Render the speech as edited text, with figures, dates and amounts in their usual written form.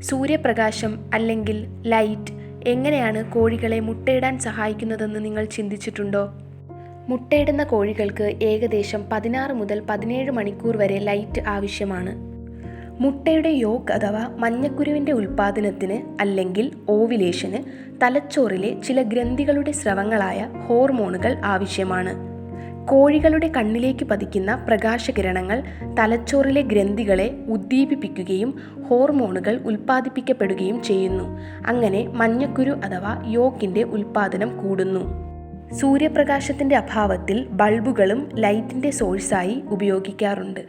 സൂര്യപ്രകാശം അല്ലെങ്കിൽ ലൈറ്റ് എങ്ങനെയാണ് കോഴികളെ മുട്ടയിടാൻ സഹായിക്കുന്നതെന്ന് നിങ്ങൾ ചിന്തിച്ചിട്ടുണ്ടോ? മുട്ടയിടുന്ന കോഴികൾക്ക് ഏകദേശം 16 മുതൽ 17 മണിക്കൂർ വരെ ലൈറ്റ് ആവശ്യമാണ്. മുട്ടയുടെ യോക്ക് അഥവാ മഞ്ഞക്കുരുവിൻ്റെ ഉൽപ്പാദനത്തിന് അല്ലെങ്കിൽ ഓവിലേഷന് തലച്ചോറിലെ ചില ഗ്രന്ഥികളുടെ സ്രവങ്ങളായ ഹോർമോണുകൾ ആവശ്യമാണ്. കോഴികളുടെ കണ്ണിലേക്ക് പതിക്കുന്ന പ്രകാശകിരണങ്ങൾ തലച്ചോറിലെ ഗ്രന്ഥികളെ ഉദ്ദീപിപ്പിക്കുകയും ഹോർമോണുകൾ ഉൽപ്പാദിപ്പിക്കപ്പെടുകയും ചെയ്യുന്നു. അങ്ങനെ മഞ്ഞക്കുരു അഥവാ യോക്കിൻ്റെ ഉൽപ്പാദനം കൂടുന്നു. സൂര്യപ്രകാശത്തിൻ്റെ അഭാവത്തിൽ ബൾബുകളും ലൈറ്റിൻ്റെ സോഴ്സായി ഉപയോഗിക്കാറുണ്ട്.